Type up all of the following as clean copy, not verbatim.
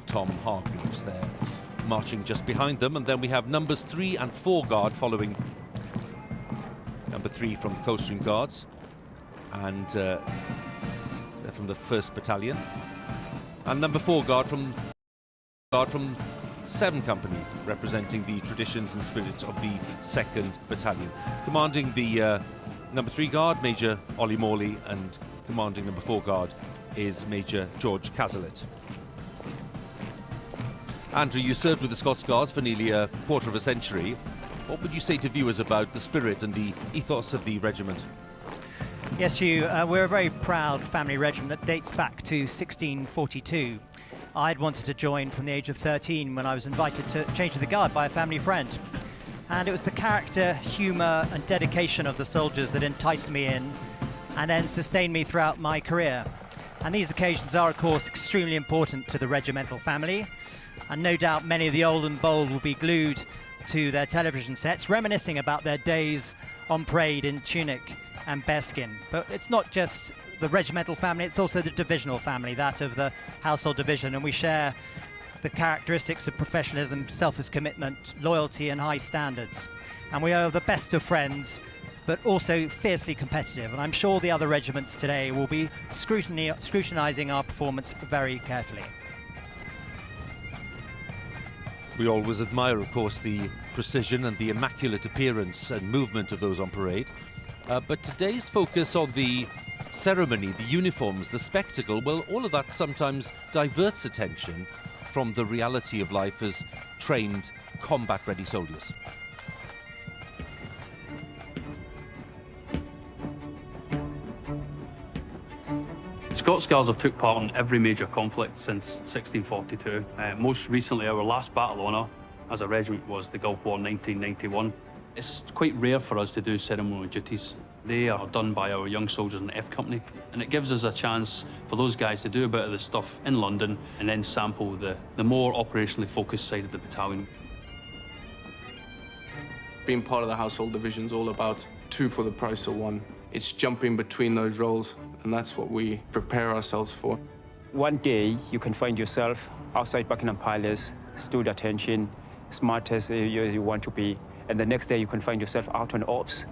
Tom Hargreaves there, marching just behind them. And then we have numbers 3 and 4 Guard following number 3 from the Coldstream Guards, and they're from the 1st Battalion, and number 4 Guard from 7 Company, representing the traditions and spirit of the 2nd Battalion. Commanding the number 3 Guard, Major Ollie Morley, and commanding number 4 Guard is Major George Cazalet. Andrew, you served with the Scots Guards for nearly a quarter of a century. What would you say to viewers about the spirit and the ethos of the regiment? Yes, Huw, we're a very proud family regiment that dates back to 1642. I'd wanted to join from the age of 13 when I was invited to change to the Guard by a family friend. And it was the character, humour and dedication of the soldiers that enticed me in and then sustained me throughout my career. And these occasions are, of course, extremely important to the regimental family. And no doubt many of the old and bold will be glued to their television sets, reminiscing about their days on parade in tunic and bearskin. But it's not just the regimental family, it's also the divisional family, that of the household division, and we share the characteristics of professionalism, selfless commitment, loyalty and high standards. And we are the best of friends, but also fiercely competitive, and I'm sure the other regiments today will be scrutinising our performance very carefully. We always admire, of course, the precision and the immaculate appearance and movement of those on parade. But today's focus on the ceremony, the uniforms, the spectacle, well, all of that sometimes diverts attention from the reality of life as trained, combat-ready soldiers. Scots Guards have took part in every major conflict since 1642. Most recently, our last battle honour as a regiment was the Gulf War 1991. It's quite rare for us to do ceremonial duties. They are done by our young soldiers in the F Company, and it gives us a chance for those guys to do a bit of the stuff in London and then sample the more operationally focused side of the battalion. Being part of the household division is all about 2 for the price of 1. It's jumping between those roles, and that's what we prepare ourselves for. One day you can find yourself outside Buckingham Palace, stood attention, smart as you want to be, and the next day you can find yourself out on ops.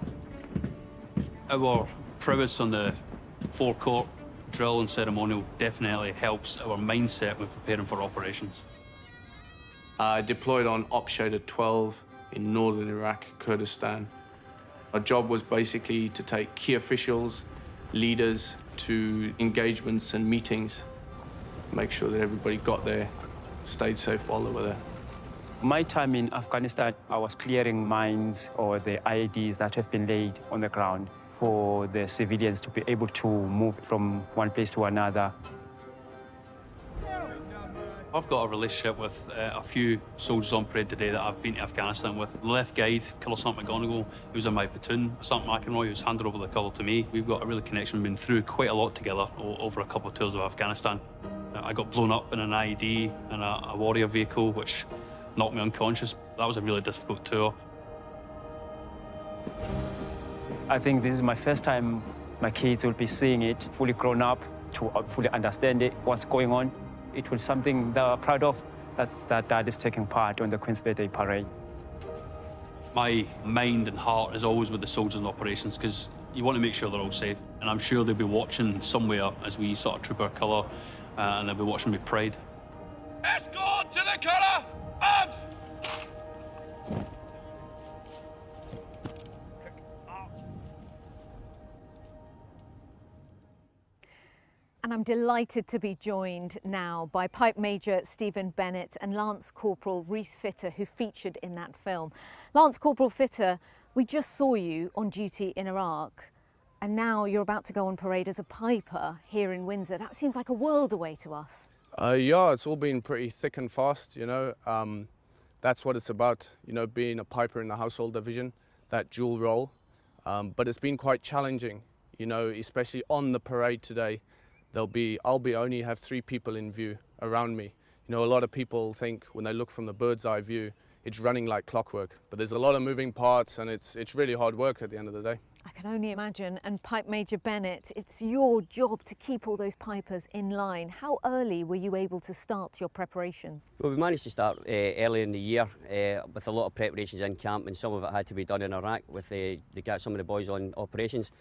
Our prowess on the forecourt drill and ceremonial definitely helps our mindset when preparing for operations. I deployed on Op Shader 12 in northern Iraq, Kurdistan. Our job was basically to take key officials, leaders to engagements and meetings, make sure that everybody got there, stayed safe while they were there. My time in Afghanistan, I was clearing mines or the IEDs that have been laid on the ground for the civilians to be able to move from one place to another. I've got a relationship with a few soldiers on parade today that I've been to Afghanistan with. The left guide, Colour Sergeant McGonigal, he was in my platoon. Sergeant McEnroy, who's handed over the colour to me. We've got a real connection, been through quite a lot together over a couple of tours of Afghanistan. I got blown up in an IED in a warrior vehicle, which knocked me unconscious. That was a really difficult tour. I think this is my first time my kids will be seeing it fully grown up, to fully understand it, what's going on. It was something that I'm proud of, that Dad is taking part on the Queen's Birthday Parade. My mind and heart is always with the soldiers in operations, because you want to make sure they're all safe. And I'm sure they'll be watching somewhere as we sort of troop our colour, and they'll be watching with pride. Escort to the colour! Arms! And I'm delighted to be joined now by Pipe Major Stephen Bennett and Lance Corporal Rhys Fitter, who featured in that film. Lance Corporal Fitter, we just saw you on duty in Iraq, and now you're about to go on parade as a piper here in Windsor. That seems like a world away to us. Yeah, it's all been pretty thick and fast, you know. That's what it's about, you know, being a piper in the household division, that dual role. But it's been quite challenging, you know, especially on the parade today. I'll only have 3 people in view around me. You know, a lot of people think when they look from the bird's eye view, it's running like clockwork, but there's a lot of moving parts, and it's really hard work at the end of the day. I can only imagine. And Pipe Major Bennett, it's your job to keep all those pipers in line. How early were you able to start your preparation? Well, we managed to start early in the year with a lot of preparations in camp, and some of it had to be done in Iraq with to get some of the boys on operations.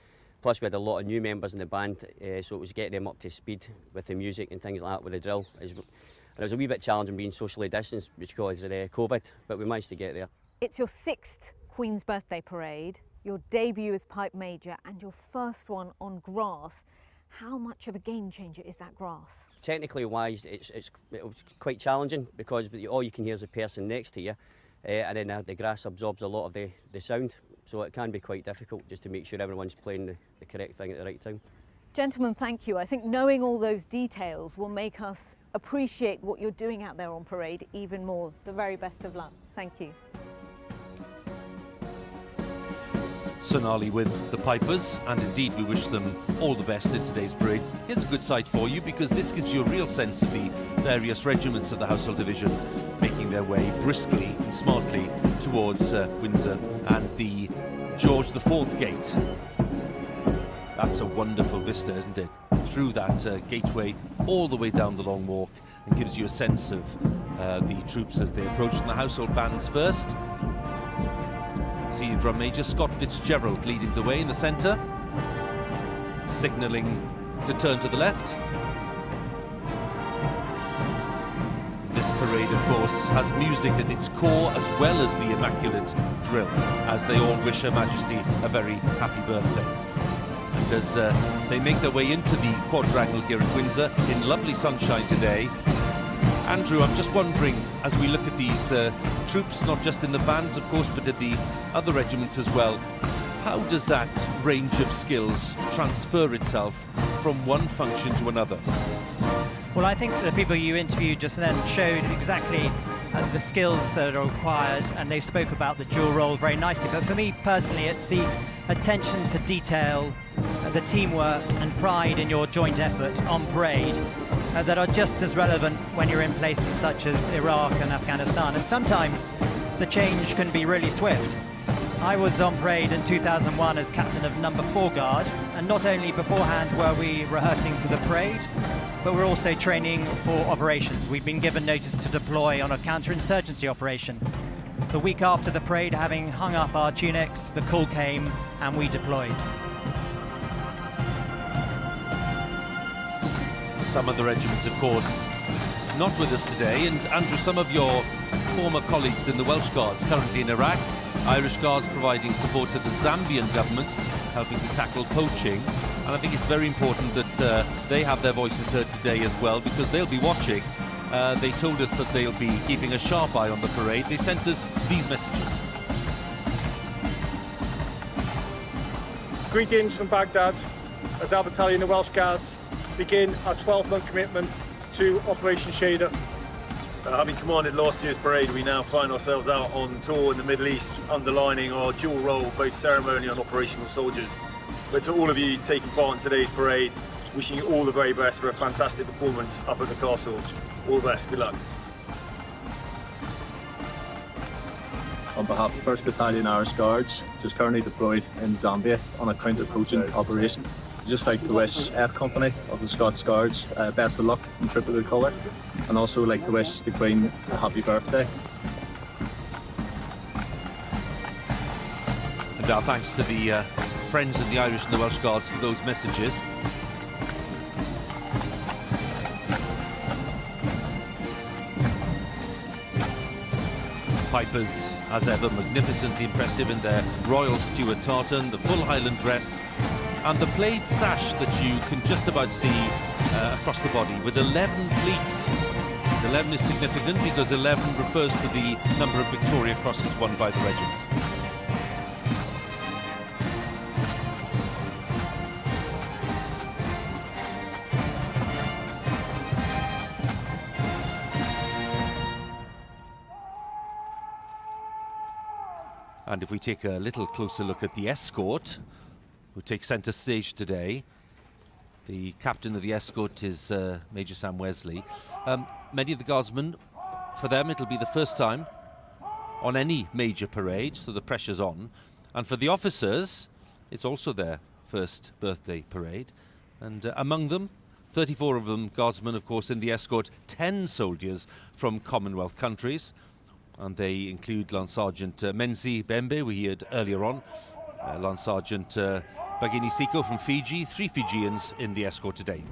Plus we had a lot of new members in the band, so it was getting them up to speed with the music and things like that with the drill. And it was a wee bit challenging being socially distanced because of COVID, but we managed to get there. It's your 6th Queen's Birthday Parade, your debut as Pipe Major, and your first one on grass. How much of a game changer is that grass? Technically wise, it was quite challenging because all you can hear is a person next to you, and then the grass absorbs a lot of the sound, so it can be quite difficult just to make sure everyone's playing the correct thing at the right time. Gentlemen, thank you. I think knowing all those details will make us appreciate what you're doing out there on parade even more. The very best of luck. Thank you. Sonali with the Pipers, and indeed we wish them all the best in today's parade. Here's a good sight for you, because this gives you a real sense of the various regiments of the Household Division making their way briskly and smartly towards Windsor and the George IV gate. That's a wonderful vista, isn't it? Through that gateway all the way down the long walk, and gives you a sense of the troops as they approach, and the household bands first. Senior Drum Major Scott Fitzgerald leading the way in the centre, signalling to turn to the left. This parade, of course, has music at its core as well as the immaculate drill, as they all wish Her Majesty a very happy birthday. And as they make their way into the quadrangle here at Windsor in lovely sunshine today, Andrew, I'm just wondering, as we look at these troops, not just in the bands, of course, but at the other regiments as well, how does that range of skills transfer itself from one function to another? Well, I think the people you interviewed just then showed exactly the skills that are required, and they spoke about the dual role very nicely. But for me personally, it's the attention to detail, the teamwork and pride in your joint effort on parade that are just as relevant when you're in places such as Iraq and Afghanistan. And sometimes the change can be really swift. I was on parade in 2001 as captain of number 4 Guard, and not only beforehand were we rehearsing for the parade, but we're also training for operations. We've been given notice to deploy on a counterinsurgency operation. The week after the parade, having hung up our tunics, the call came and we deployed. Some of the regiments, of course, not with us today, and Andrew, some of your former colleagues in the Welsh Guards currently in Iraq, Irish Guards providing support to the Zambian government, helping to tackle poaching, and I think it's very important that they have their voices heard today as well, because they'll be watching. They told us that they'll be keeping a sharp eye on the parade. They sent us these messages. Greetings from Baghdad, as our battalion of Welsh Guards begin our 12-month commitment to Operation Shader. Having commanded last year's parade, we now find ourselves out on tour in the Middle East, underlining our dual role, both ceremonial and operational soldiers. But to all of you taking part in today's parade, wishing you all the very best for a fantastic performance up at the castle. All the best, good luck. On behalf of 1st Battalion Irish Guards, just currently deployed in Zambia on a counter-poaching operation, I'd just like to wish F Company of the Scots Guards best of luck in trip of the colour, and also like to wish the Queen a happy birthday. And our thanks to the friends of the Irish and the Welsh Guards for those messages. Pipers, as ever, magnificently impressive in their Royal Stuart tartan, the full Highland dress, and the plaid sash that you can just about see across the body, with 11 pleats. 11 is significant because 11 refers to the number of Victoria Crosses won by the regiment. And if we take a little closer look at the escort, who takes centre stage today, the captain of the escort is Major Sam Wesley. Many of the guardsmen, for them it'll be the first time on any major parade, so the pressure's on. And for the officers, It's also their first birthday parade. And among them, 34 of them Guardsmen, of course, in the escort, 10 soldiers from Commonwealth countries. And they include Lance Sergeant Menzi Bembe, we heard earlier on, Lance Sergeant Bagini Siko from Fiji, 3 Fijians in the escort today.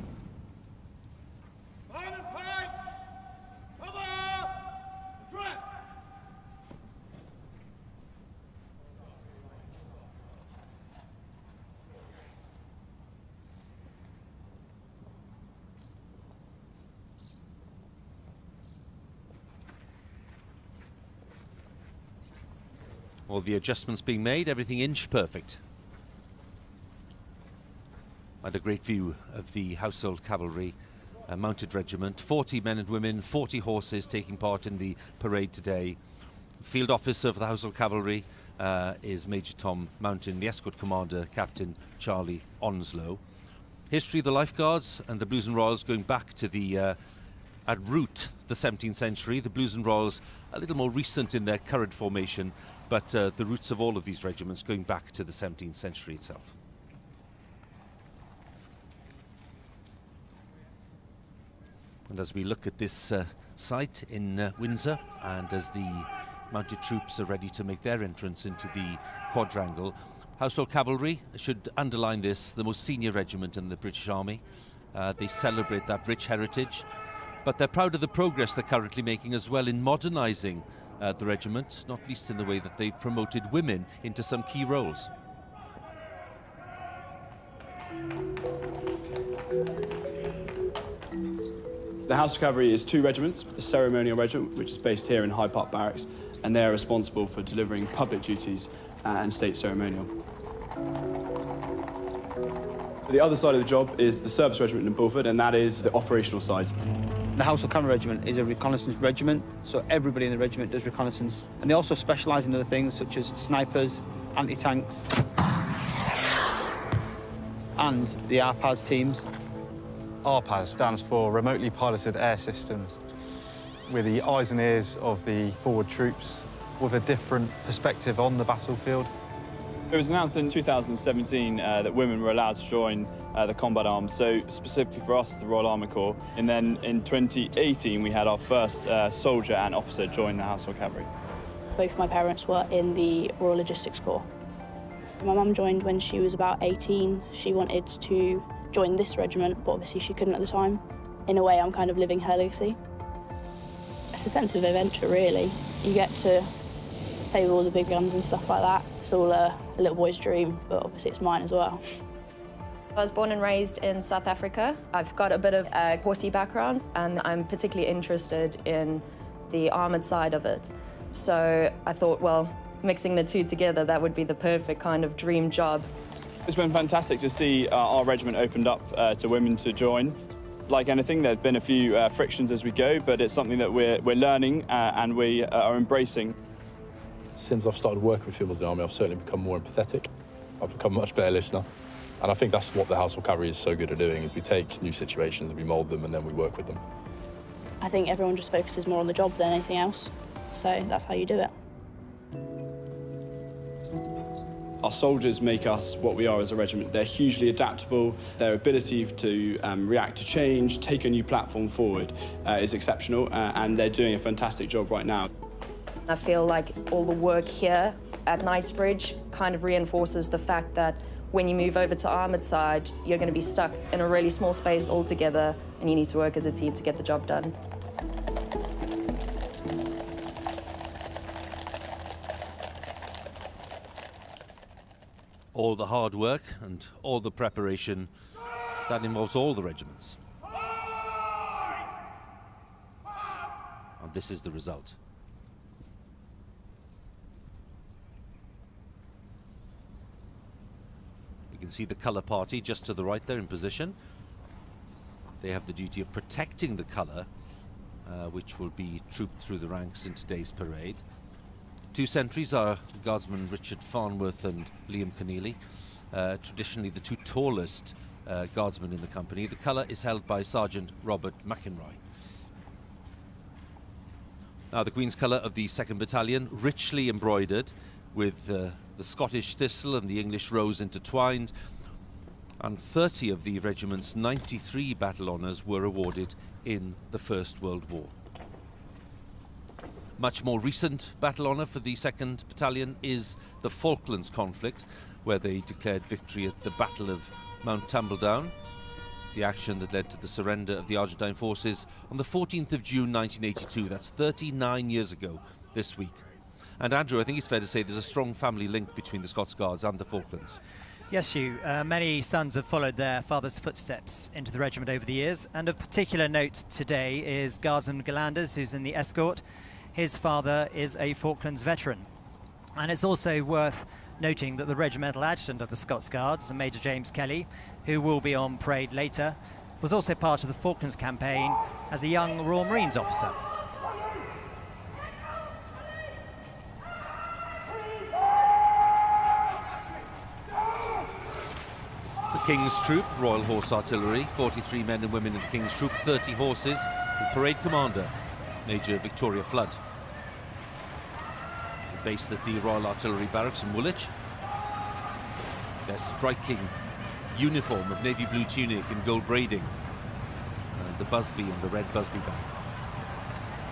All the adjustments being made, everything inch perfect. And a great view of the Household Cavalry Mounted Regiment. 40 men and women, 40 horses taking part in the parade today. Field Officer of the Household Cavalry is Major Tom Mountain, the Escort Commander, Captain Charlie Onslow. History of the Lifeguards and the Blues and Royals going back to the at root the 17th century. The Blues and Royals a little more recent in their current formation, but the roots of all of these regiments going back to the 17th century itself. And as we look at this site in Windsor, and as the mounted troops are ready to make their entrance into the quadrangle, Household Cavalry should underline this, the most senior regiment in the British Army. They celebrate that rich heritage, but they're proud of the progress they're currently making as well in modernising the regiment, not least in the way that they've promoted women into some key roles. The House Cavalry is 2 regiments, the Ceremonial Regiment, which is based here in Hyde Park Barracks, and they are responsible for delivering public duties and state ceremonial. The other side of the job is the Service Regiment in Bulford, and that is the operational side. The Household Cavalry Regiment is a reconnaissance regiment, so everybody in the regiment does reconnaissance. And they also specialise in other things such as snipers, anti-tanks, and the RPAS teams. RPAS stands for Remotely Piloted Air Systems. We're the eyes and ears of the forward troops with a different perspective on the battlefield. It was announced in 2017 that women were allowed to join the combat arms, so specifically for us, the Royal Army Corps. And then in 2018, we had our first soldier and officer join the Household Cavalry. Both my parents were in the Royal Logistics Corps. My mum joined when she was about 18. She wanted to join this regiment, but obviously she couldn't at the time. In a way, I'm kind of living her legacy. It's a sense of adventure, really. You get to play with all the big guns and stuff like that. It's all a little boy's dream, but obviously it's mine as well. I was born and raised in South Africa. I've got a bit of a horsey background, and I'm particularly interested in the armoured side of it. So I thought, well, mixing the two together, that would be the perfect kind of dream job. It's been fantastic to see our regiment opened up to women to join. Like anything, there's been a few frictions as we go, but it's something that we're learning and we are embracing. Since I've started working with females in the Army, I've certainly become more empathetic. I've become a much better listener. And I think that's what the Household Cavalry is so good at doing, is we take new situations and we mould them and then we work with them. I think everyone just focuses more on the job than anything else, so that's how you do it. Our soldiers make us what we are as a regiment. They're hugely adaptable. Their ability to react to change, take a new platform forward is exceptional, and they're doing a fantastic job right now. I feel like all the work here at Knightsbridge kind of reinforces the fact that when you move over to armoured side, you're going to be stuck in a really small space altogether, and you need to work as a team to get the job done. All the hard work and all the preparation, that involves all the regiments. And this is the result. You can see the colour party just to the right there in position. They have the duty of protecting the colour, which will be trooped through the ranks in today's parade. 2 sentries are Guardsmen Richard Farnworth and Liam Keneally, traditionally the 2 tallest Guardsmen in the company. The colour is held by Sergeant Robert McInroy. Now the Queen's colour of the 2nd Battalion, richly embroidered with the Scottish Thistle and the English Rose intertwined, and 30 of the regiment's 93 battle honours were awarded in the First World War. Much more recent battle honour for the 2nd Battalion is the Falklands conflict, where they declared victory at the Battle of Mount Tumbledown, the action that led to the surrender of the Argentine forces on the 14th of June 1982. That's 39 years ago this week. And Andrew, I think it's fair to say there's a strong family link between the Scots Guards and the Falklands. Yes, Huw. Many sons have followed their father's footsteps into the regiment over the years, and of particular note today is Garzon Galanders, who's in the escort. His father is a Falklands veteran. And it's also worth noting that the regimental adjutant of the Scots Guards, Major James Kelly, who will be on parade later, was also part of the Falklands campaign as a young Royal Marines officer. The King's Troop, Royal Horse Artillery, 43 men and women in the King's Troop, 30 horses, with parade commander, Major Victoria Flood. Based at the Royal Artillery Barracks in Woolwich. Their striking uniform of navy blue tunic and gold braiding, and the Busby and the red Busby bag.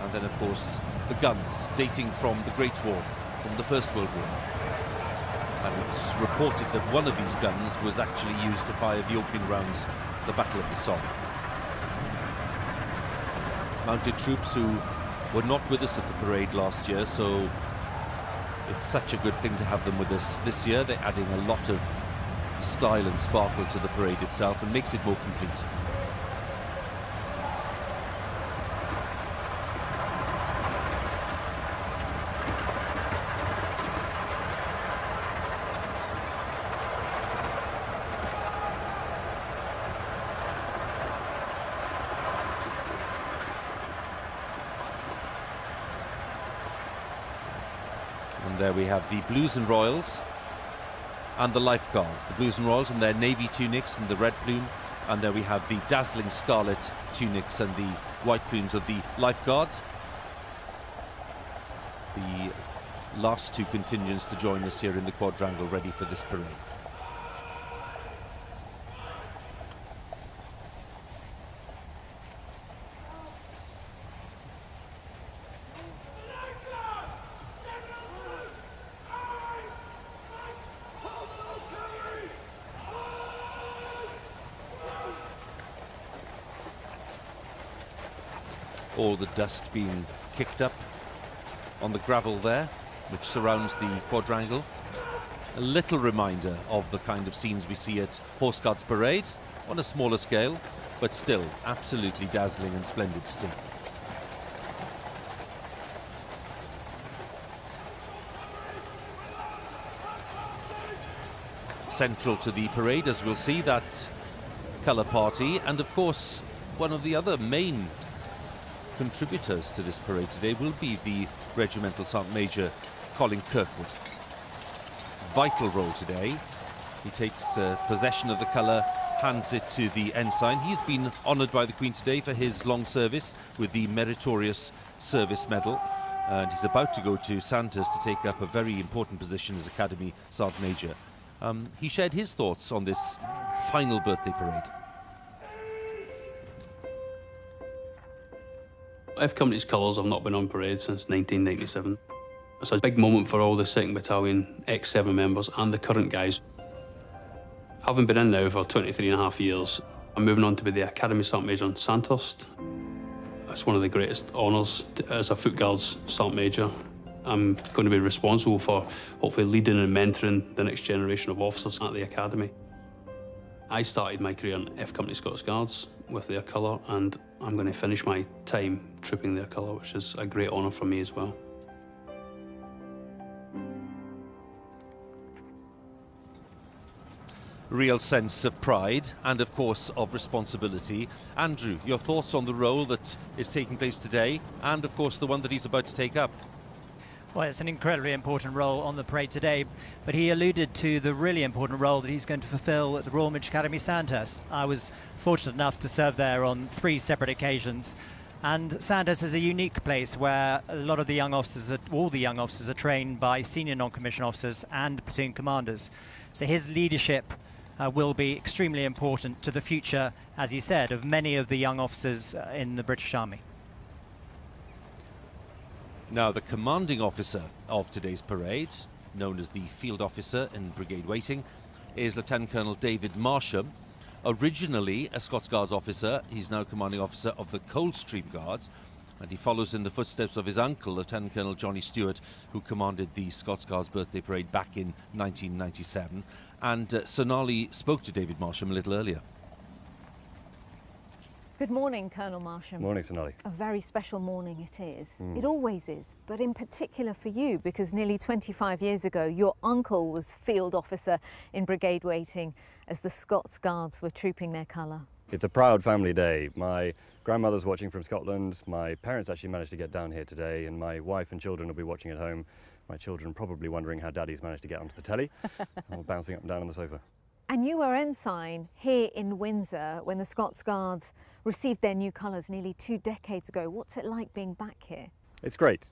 And then, of course, the guns dating from the Great War, from the First World War. And it's reported that one of these guns was actually used to fire the opening rounds of the Battle of the Somme. Mounted troops who were not with us at the parade last year, so it's such a good thing to have them with us this year. They're adding a lot of style and sparkle to the parade itself and makes it more complete. And there we have the Blues and Royals and the Lifeguards. The Blues and Royals in their navy tunics and the red plume. And there we have the dazzling scarlet tunics and the white plumes of the Lifeguards. The last two contingents to join us here in the quadrangle, ready for this parade. All the dust being kicked up on the gravel there, which surrounds the quadrangle. A little reminder of the kind of scenes we see at Horse Guards Parade, on a smaller scale, but still absolutely dazzling and splendid to see. Central to the parade, as we'll see, that colour party, and of course one of the other main contributors to this parade today will be the Regimental Sergeant Major Colin Kirkwood. Vital role today. He takes possession of the colour, hands it to the ensign. He's been honoured by the Queen today for his long service with the Meritorious Service Medal, and he's about to go to Sandhurst to take up a very important position as Academy Sergeant Major. He shared his thoughts on this final birthday parade. F Company's colours have not been on parade since 1997. It's a big moment for all the 2nd Battalion ex-7 members and the current guys. Having been in now for 23 and a half years, I'm moving on to be the Academy Sergeant Major in Sandhurst. It's one of the greatest honours as a Foot Guards Sergeant Major. I'm going to be responsible for hopefully leading and mentoring the next generation of officers at the Academy. I started my career in F Company Scots Guards with their colour, and I'm going to finish my time trooping their colour, which is a great honour for me as well. Real sense of pride and, of course, of responsibility. Andrew, your thoughts on the role that is taking place today and, of course, the one that he's about to take up? Well, it's an incredibly important role on the parade today, but he alluded to the really important role that he's going to fulfill at the Royal Military Academy Sandhurst. I was fortunate enough to serve there on 3 separate occasions. And Sandhurst is a unique place where a lot of the young officers, all the young officers are trained by senior non-commissioned officers and platoon commanders. So his leadership will be extremely important to the future, as he said, of many of the young officers in the British Army. Now, the commanding officer of today's parade, known as the field officer in brigade waiting, is Lieutenant Colonel David Marsham. Originally a Scots Guards officer, he's now commanding officer of the Coldstream Guards, and he follows in the footsteps of his uncle, Lieutenant Colonel Johnny Stewart, who commanded the Scots Guards birthday parade back in 1997. And Sonali spoke to David Marsham a little earlier. Good morning, Colonel Marsham. Morning, Sonali. A very special morning it is. It always is, but in particular for you, because nearly 25 years ago, your uncle was field officer in brigade waiting as the Scots Guards were trooping their colour. It's a proud family day. My grandmother's watching from Scotland. My parents actually managed to get down here today, and my wife and children will be watching at home. My children probably wondering how Daddy's managed to get onto the telly, or bouncing up and down on the sofa. And you were ensign here in Windsor when the Scots Guards received their new colours nearly 2 decades ago. What's it like being back here? It's great.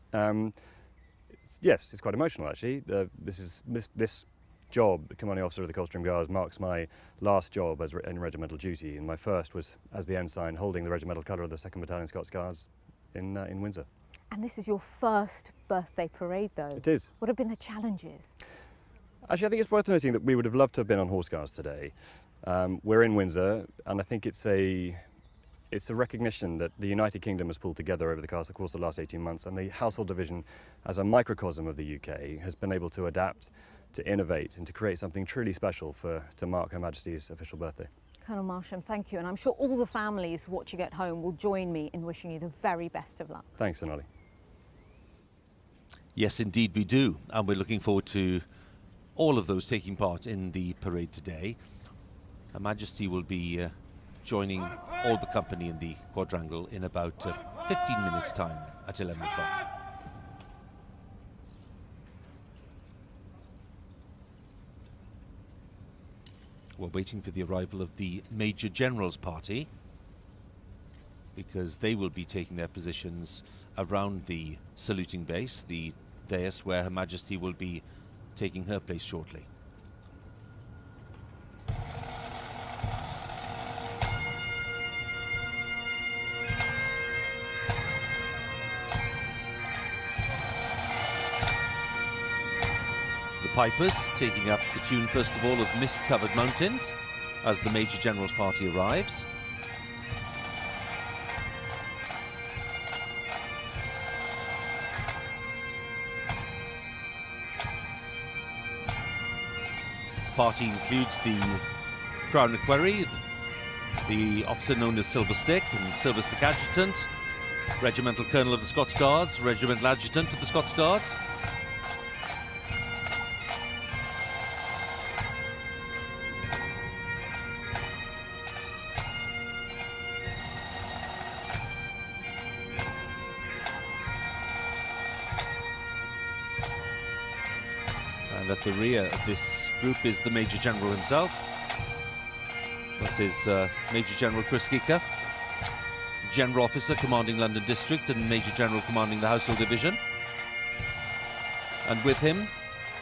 Yes, it's quite emotional actually. This job, the commanding officer of the Coldstream Guards, marks my last job in regimental duty, and my first was as the ensign holding the regimental colour of the 2nd Battalion Scots Guards in Windsor. And this is your first birthday parade, though. It is. What have been the challenges? Actually, I think it's worth noting that we would have loved to have been on Horse Guards today. We're in Windsor, and I think it's a recognition that the United Kingdom has pulled together over the course of the last 18 months, and the Household Division, as a microcosm of the UK, has been able to adapt, to innovate, and to create something truly special to mark Her Majesty's official birthday. Colonel Marsham, thank you, and I'm sure all the families watching at home will join me in wishing you the very best of luck. Thanks, Sonali. Yes, indeed we do, and we're looking forward to all of those taking part in the parade today. Her Majesty will be joining all the company in the quadrangle in about 15 minutes' time at 11 o'clock. We're waiting for the arrival of the Major General's party, because they will be taking their positions around the saluting base, the dais where Her Majesty will be taking her place shortly. The pipers taking up the tune first of all of Mist-Covered Mountains as the Major General's party arrives. Party includes the Crown Equerry, the officer known as Silver Stick and Silver Stick Adjutant, Regimental Colonel of the Scots Guards, Regimental Adjutant of the Scots Guards. And at the rear of this group is the Major General himself. That is Major General Chris Gicker, General Officer commanding London District and Major General commanding the Household Division. And with him,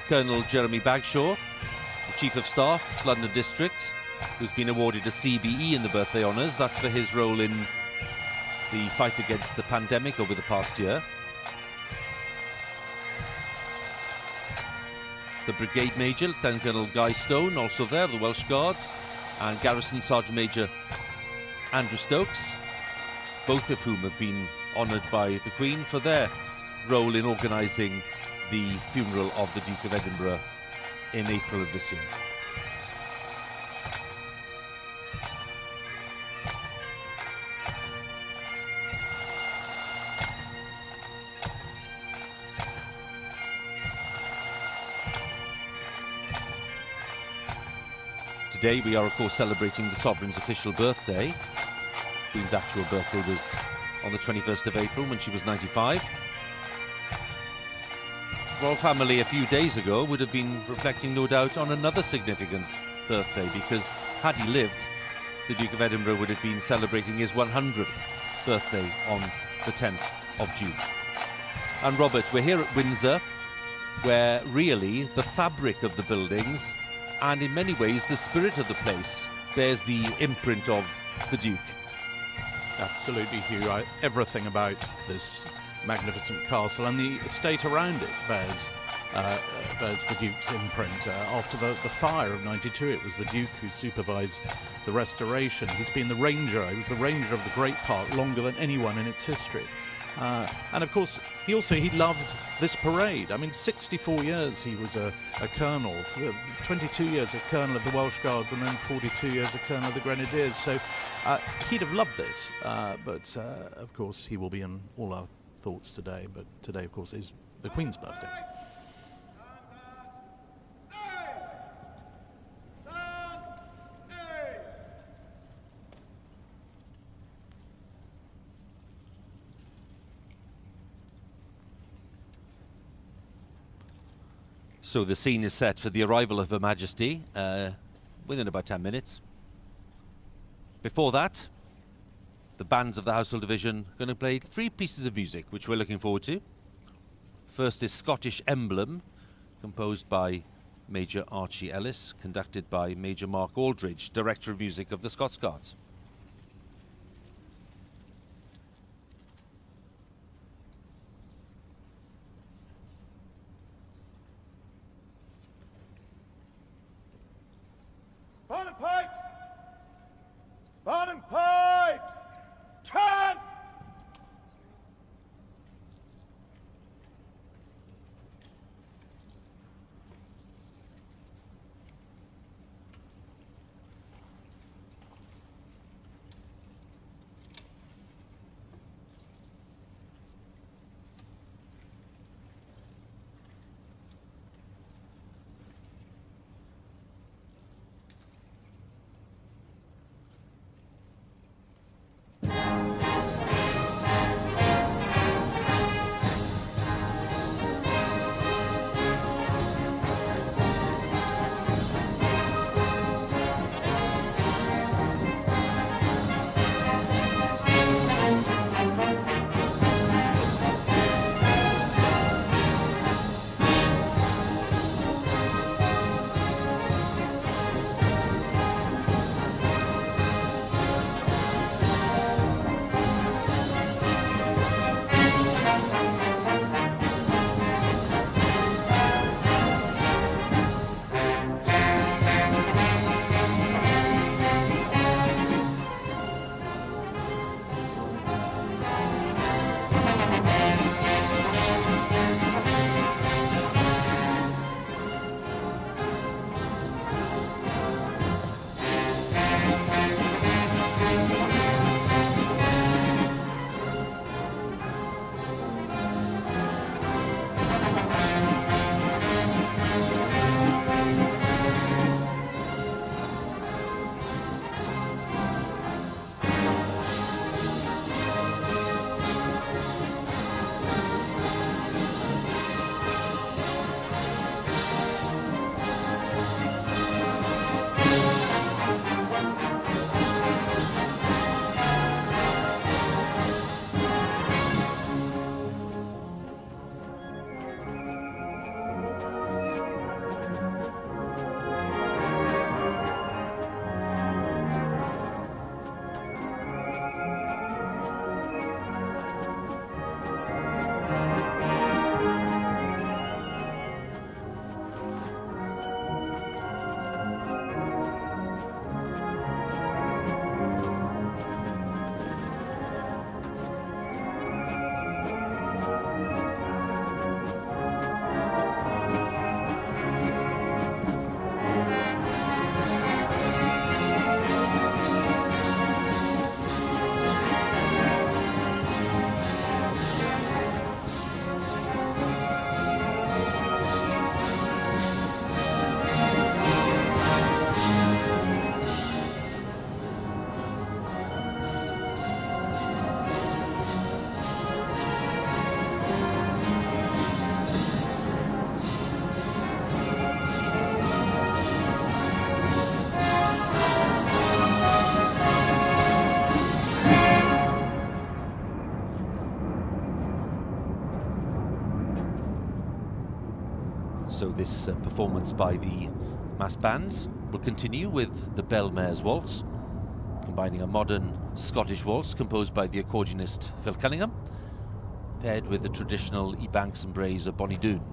Colonel Jeremy Bagshaw, the Chief of Staff, London District, who's been awarded a CBE in the birthday honours. That's for his role in the fight against the pandemic over the past year. The Brigade Major, Lieutenant Colonel Guy Stone, also there, the Welsh Guards, and Garrison Sergeant Major Andrew Stokes, both of whom have been honoured by the Queen for their role in organising the funeral of the Duke of Edinburgh in April of this year. Today we are of course celebrating the Sovereign's official birthday. The Queen's actual birthday was on the 21st of April when she was 95. The royal family a few days ago would have been reflecting no doubt on another significant birthday, because had he lived, the Duke of Edinburgh would have been celebrating his 100th birthday on the 10th of June. And Robert, we're here at Windsor, where really the fabric of the buildings and in many ways the spirit of the place bears the imprint of the Duke. Absolutely, Huw. Everything about this magnificent castle and the estate around it bears the Duke's imprint. After the fire of '92, it was the Duke who supervised the restoration. He's been the ranger. He was the ranger of the Great Park longer than anyone in its history. And of course, he loved this parade. I mean, 64 years he was a colonel, 22 years a colonel of the Welsh Guards, and then 42 years a colonel of the Grenadiers. So he'd have loved this, but of course he will be in all our thoughts today. But today, of course, is the Queen's birthday. So the scene is set for the arrival of Her Majesty within about 10 minutes. Before that, the bands of the Household Division are going to play 3 pieces of music, which we're looking forward to. First is Scottish Emblem, composed by Major Archie Ellis, conducted by Major Mark Aldridge, Director of Music of the Scots Guards. Bottom pipes! Bottom pipes! Turn! So this performance by the mass bands will continue with the Bellmare's Waltz, combining a modern Scottish waltz composed by the accordionist Phil Cunningham, paired with the traditional Ebanks and Brays of Bonnie Doon.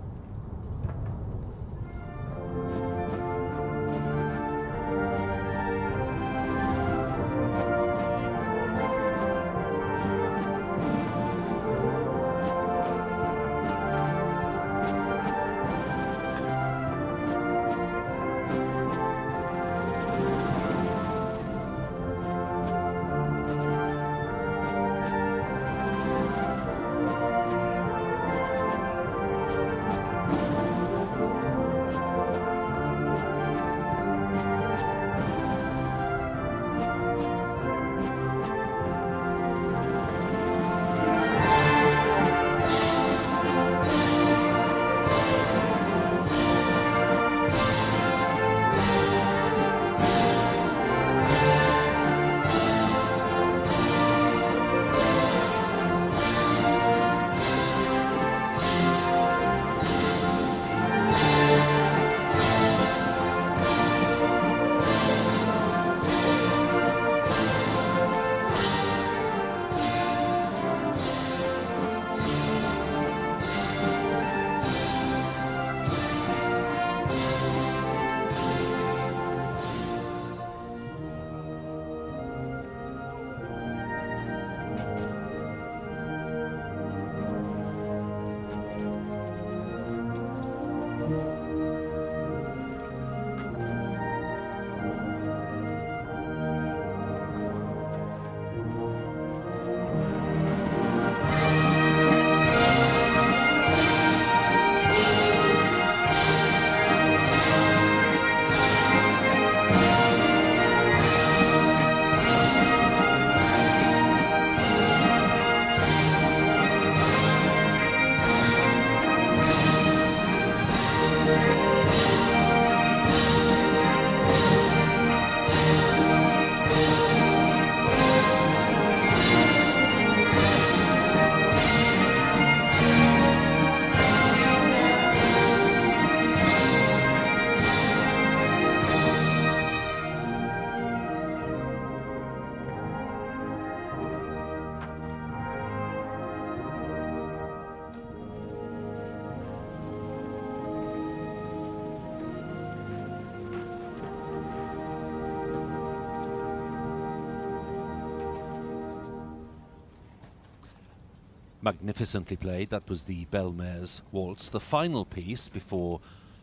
Magnificently played. That was the Bellmare's Waltz. The final piece before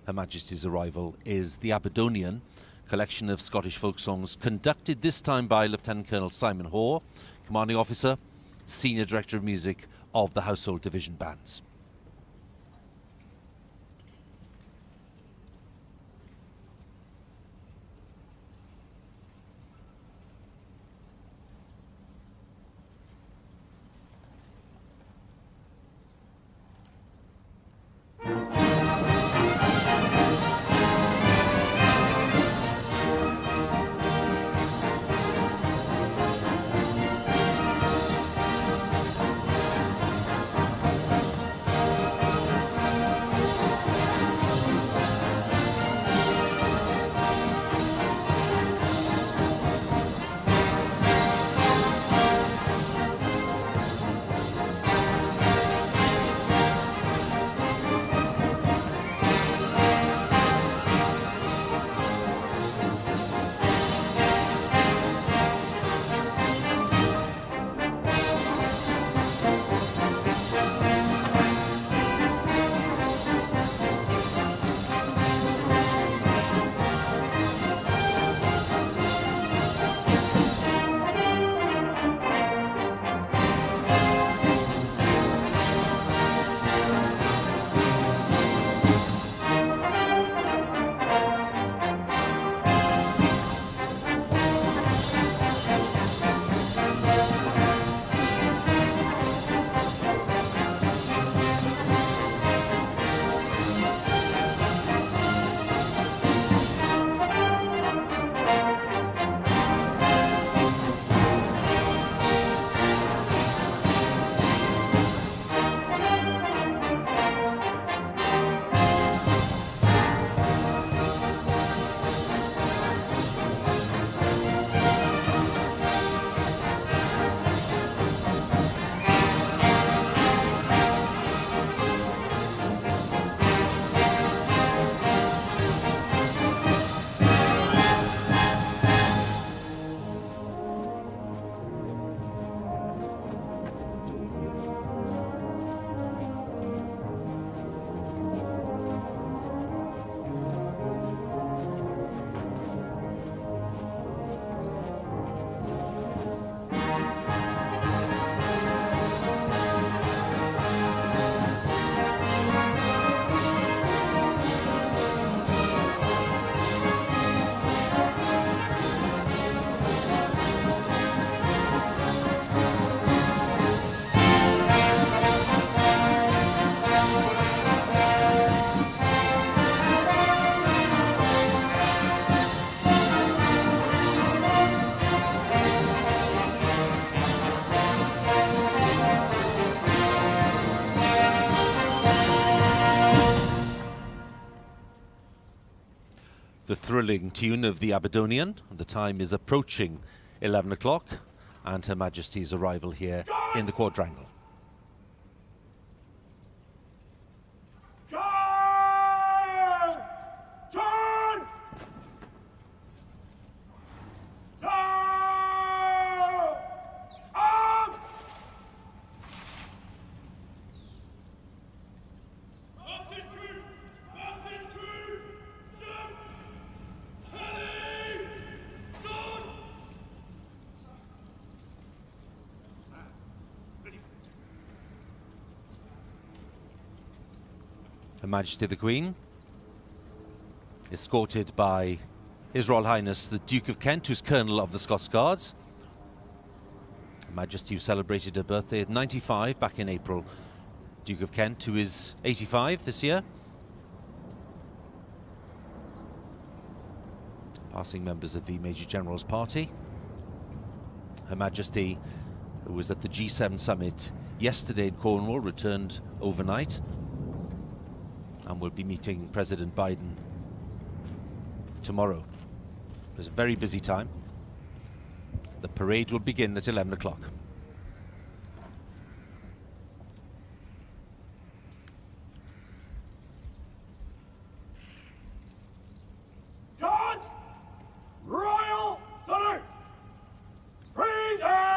Her Majesty's arrival is the Aberdonian, collection of Scottish folk songs, conducted this time by Lieutenant Colonel Simon Hoare, Commanding Officer, Senior Director of Music of the Household Division Bands. the thrilling tune of the Aberdonian. The time is approaching 11 o'clock and Her Majesty's arrival here in the quadrangle. Her Majesty the Queen, escorted by His Royal Highness the Duke of Kent, who's Colonel of the Scots Guards. Her Majesty, who celebrated her birthday at 95 back in April. Duke of Kent, who is 85 this year. Passing members of the Major General's party. Her Majesty, who was at the G7 summit yesterday in Cornwall, returned overnight and will be meeting President Biden tomorrow. It's a very busy time. The parade will begin at 11 o'clock. Royal salute! Present!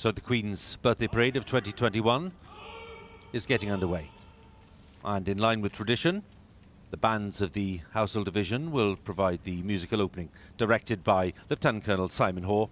So the Queen's birthday parade of 2021 is getting underway. And in line with tradition, the bands of the Household Division will provide the musical opening, directed by Lieutenant Colonel Simon Hoare.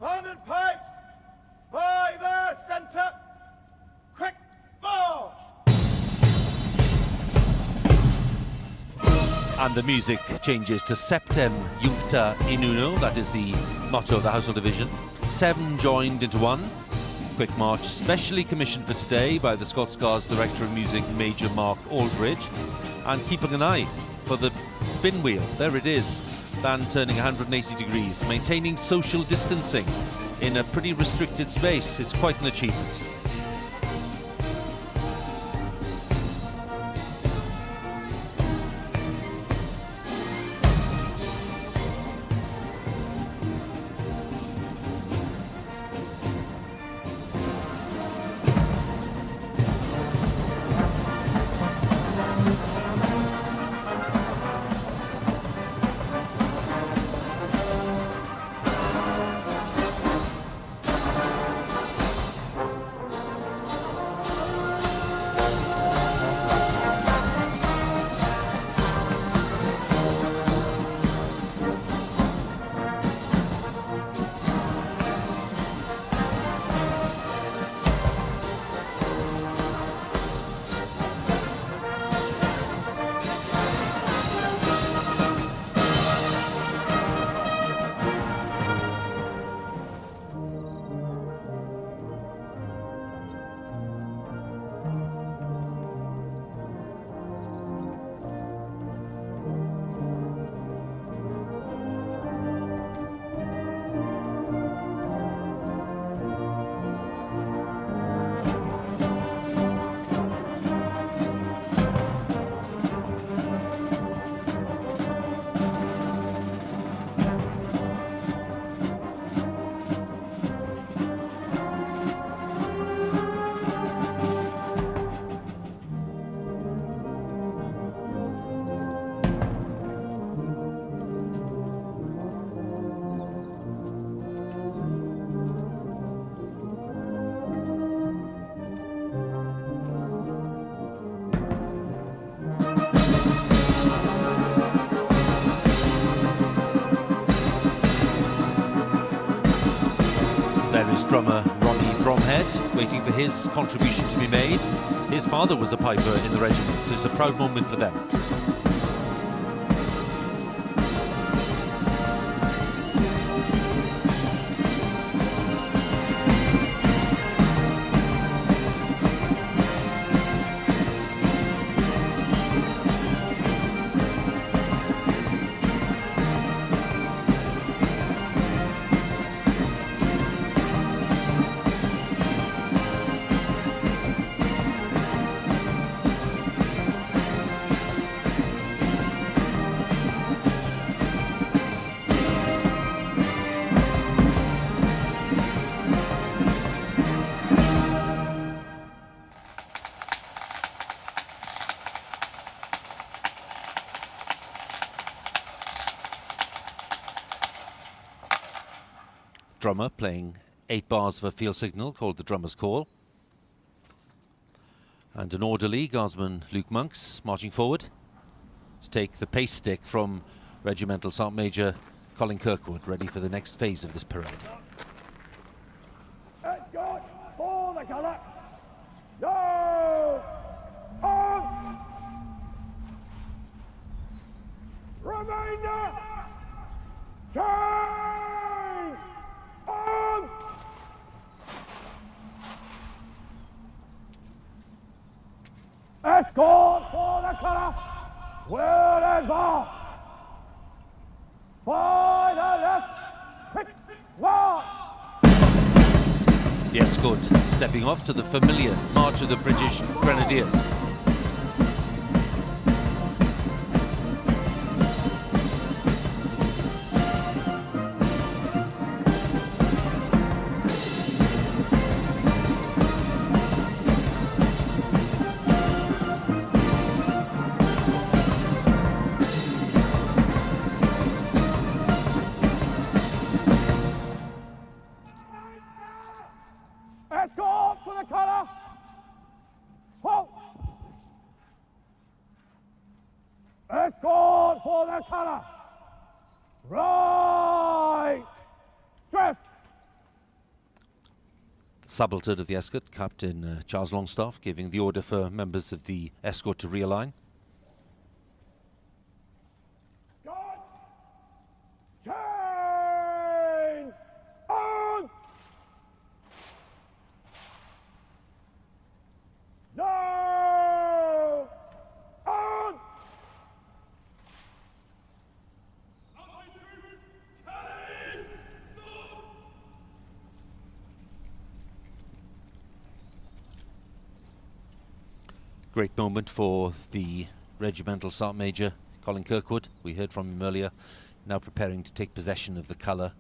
Band and pipes, by the centre, quick march! And the music changes to Septem Juncta in Uno, that is the motto of the Household Division. 7 joined into 1. Quick march specially commissioned for today by the Scots Guards Director of Music, Major Mark Aldridge. And keeping an eye for the spin wheel, there it is. Band turning 180 degrees, maintaining social distancing in a pretty restricted space. It's quite an achievement. drummer Ronnie Bromhead, waiting for his contribution to be made. His father was a piper in the regiment, so it's a proud moment for them. Drummer playing 8 bars of a field signal called the drummer's call. And an orderly, Guardsman Luke Monks, marching forward to take the pace stick from Regimental Sergeant Major Colin Kirkwood, ready for the next phase of this parade. Escort for the colour. No! On! Remainder! Change! On! Escort for the colour. Will advance. By the left. Quick march. The escort stepping off to the familiar march of the British Grenadiers. Escort for the colour. Halt. Escort for the colour. Right. Dress. The subaltern of the escort, Captain Charles Longstaff, giving the order for members of the escort to realign. Change. On. No. On. Great moment for the Regimental Sergeant Major Colin Kirkwood. We heard from him earlier, now preparing to take possession of the colour,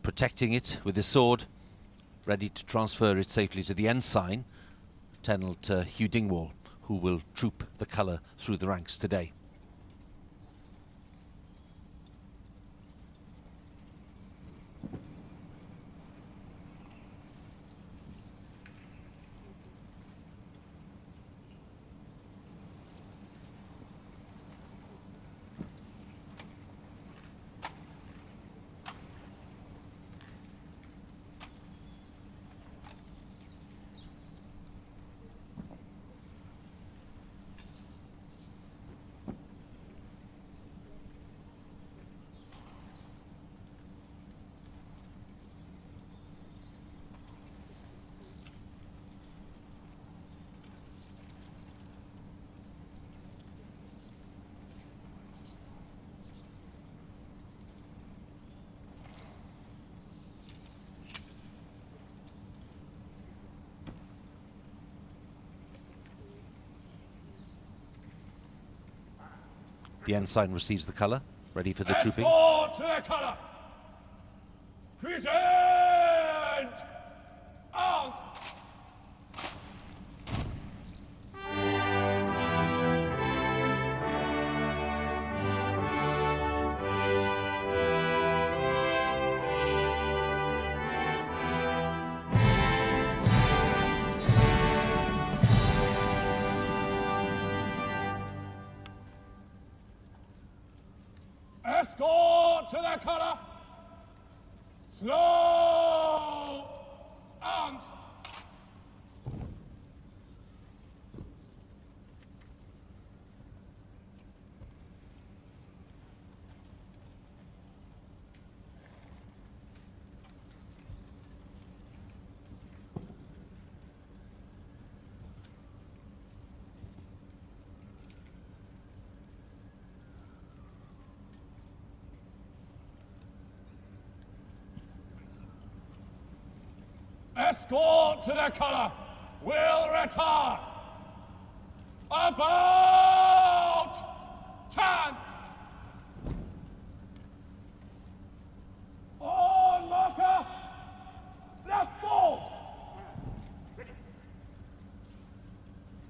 protecting it with his sword, ready to transfer it safely to the ensign, Lieutenant Huw Dingwall, who will troop the colour through the ranks today. The ensign receives the colour, ready for the trooping. Escort to the colour. Present. On. Escort to the colour. Slow. Escort to the colour will retire. About time. On marker. Left ball.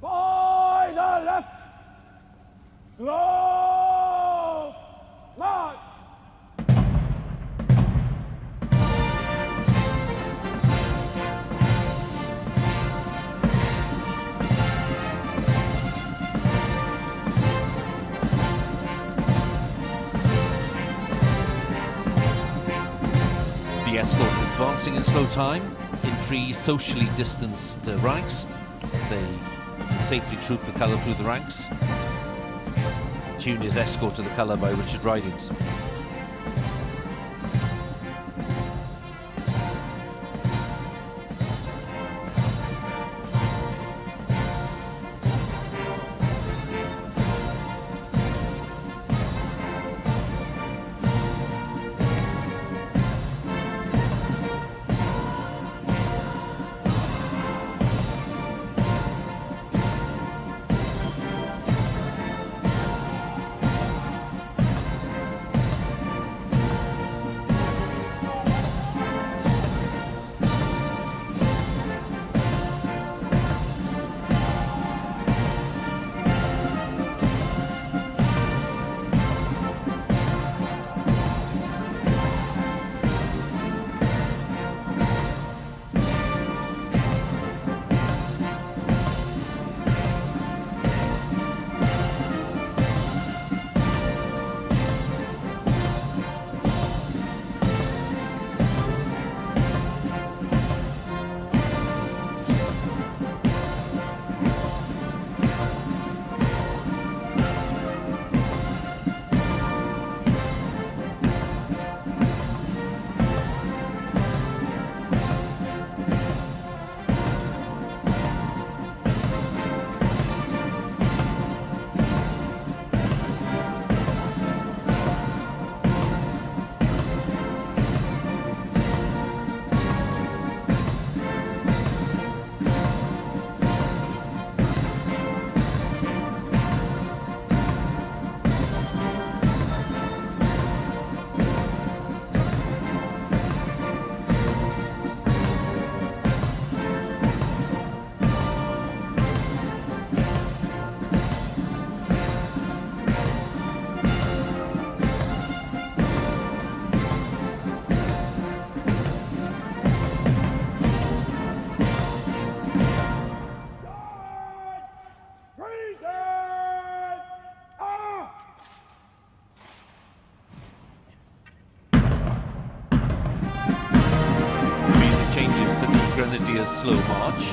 By the left. Slow march. The escort advancing in slow time in 3 socially distanced ranks as they safely troop the colour through the ranks. Tune is Escort to the Colour by Richard Ridings. Grenadiers' slow march,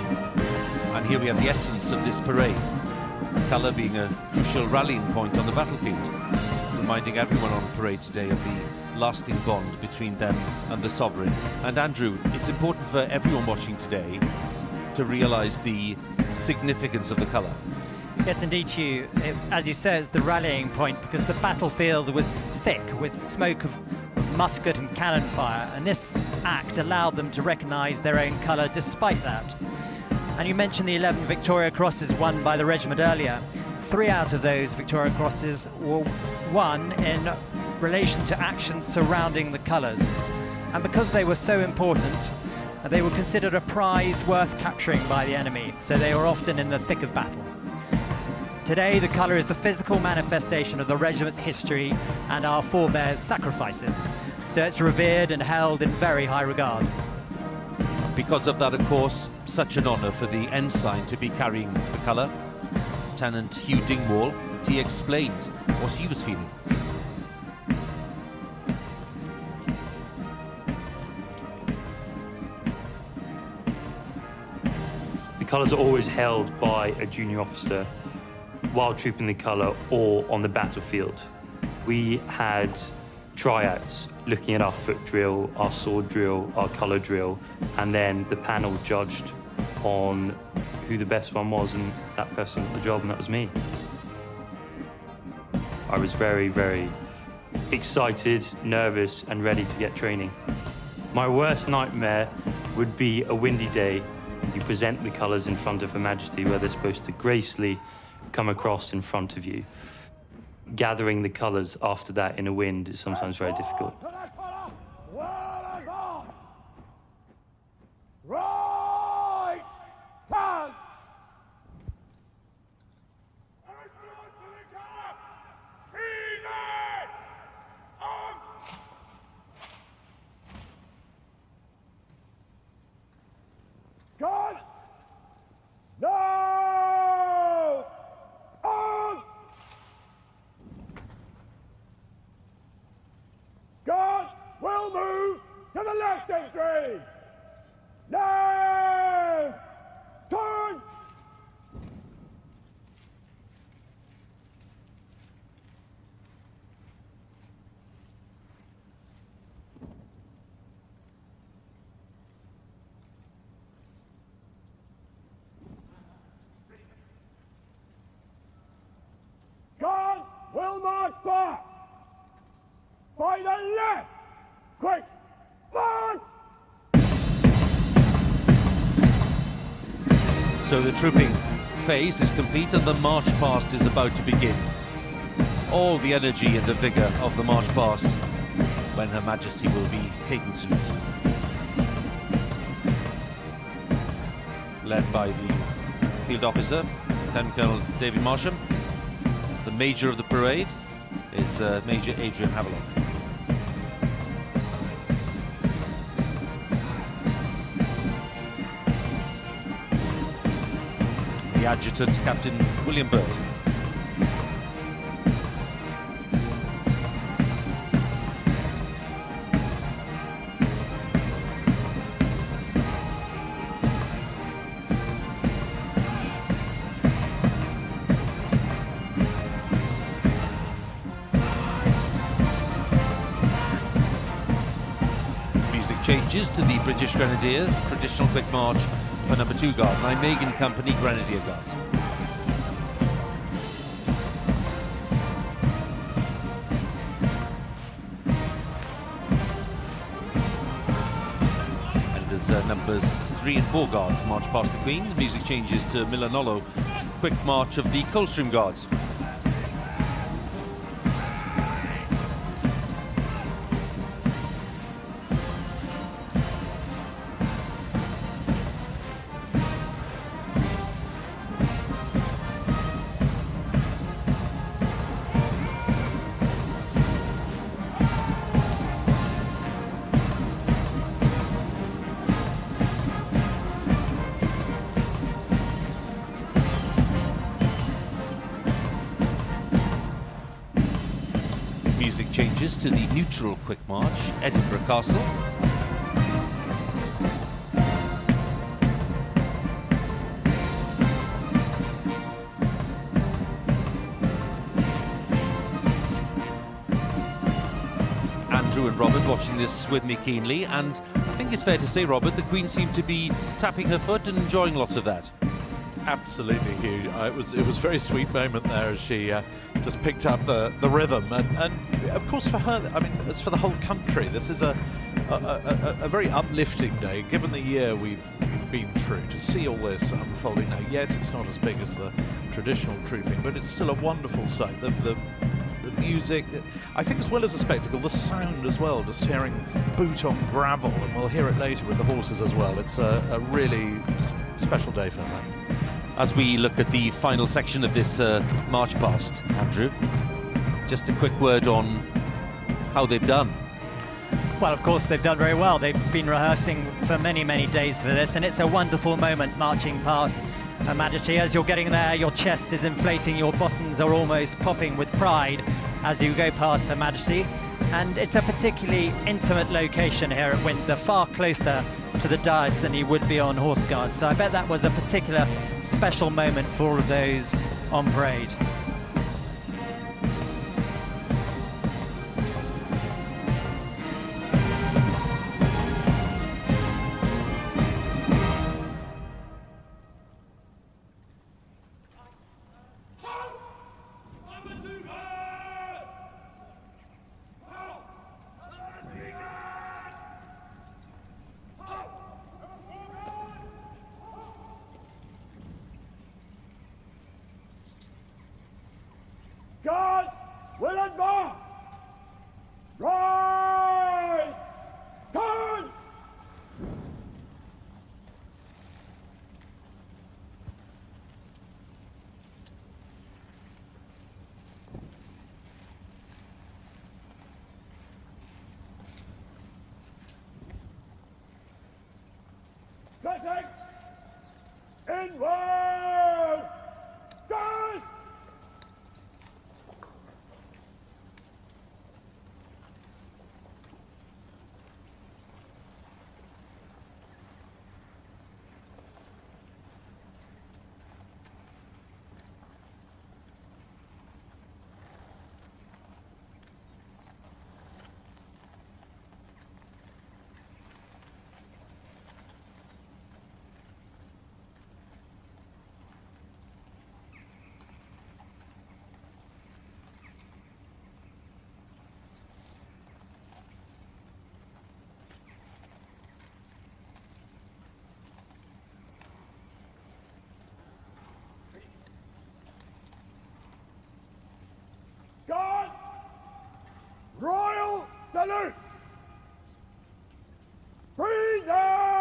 and here we have the essence of this parade. Colour being a crucial rallying point on the battlefield, reminding everyone on parade today of the lasting bond between them and the sovereign. And Andrew, it's important for everyone watching today to realise the significance of the colour. Yes, indeed, Huw. As you say, it's the rallying point because the battlefield was thick with smoke of musket and cannon fire, and this act allowed them to recognise their own colour despite that. And you mentioned the 11 Victoria Crosses won by the regiment earlier. 3 out of those Victoria Crosses were won in relation to actions surrounding the colours. And because they were so important, they were considered a prize worth capturing by the enemy, so they were often in the thick of battle. Today, the colour is the physical manifestation of the regiment's history and our forebears' sacrifices. So it's revered and held in very high regard. Because of that, of course, such an honour for the ensign to be carrying the colour. Lieutenant Huw Dingwall, he explained what he was feeling. The colours are always held by a junior officer while trooping the colour or on the battlefield. We had tryouts looking at our foot drill, our sword drill, our colour drill, and then the panel judged on who the best one was, and that person got the job, and that was me. I was very, very excited, nervous, and ready to get training. My worst nightmare would be a windy day. You present the colours in front of Her Majesty where they're supposed to gracefully come across in front of you. Gathering the colours after that in a wind is sometimes very difficult. Right! Turn! Gun! No! On! Guard will move to the left entry! Now! Turn! Guard will march back! By the left! Quick! March! So the trooping phase is complete and the march past is about to begin. All the energy and the vigour of the march past when Her Majesty will be taking salute. Led by the field officer, Lieutenant Colonel David Marsham. The major of the parade is Major Adrian Havelock. The adjutant, Captain William Burt. Music changes to the British Grenadiers, traditional quick march for number 2 Guard, Nijmegen Company Grenadier Guards. And as numbers 3 and 4 Guards march past the Queen, the music changes to Milanolo, quick march of the Coldstream Guards. Music changes to the neutral quick march, Edinburgh Castle. Andrew and Robert watching this with me keenly, and I think it's fair to say, Robert, the Queen seemed to be tapping her foot and enjoying lots of that. Absolutely, Huw. It was a very sweet moment there as she just picked up the rhythm, and of course for her, I mean, as for the whole country, this is a very uplifting day, given the year we've been through, to see all this unfolding. Now, yes, it's not as big as the traditional trooping, but it's still a wonderful sight. The music, I think, as well as the spectacle, the sound as well, just hearing boot on gravel, and we'll hear it later with the horses as well. It's a really special day for her. As we look at the final section of this march past, Andrew, just a quick word on how they've done. Well, of course, they've done very well. They've been rehearsing for many, many days for this, and it's a wonderful moment marching past Her Majesty. As you're getting there, your chest is inflating, your buttons are almost popping with pride as you go past Her Majesty. And it's a particularly intimate location here at Windsor, far closer to the dais than you would be on Horse Guards. So I bet that was a particular special moment for all of those on parade. Salute! Freeze! Ah!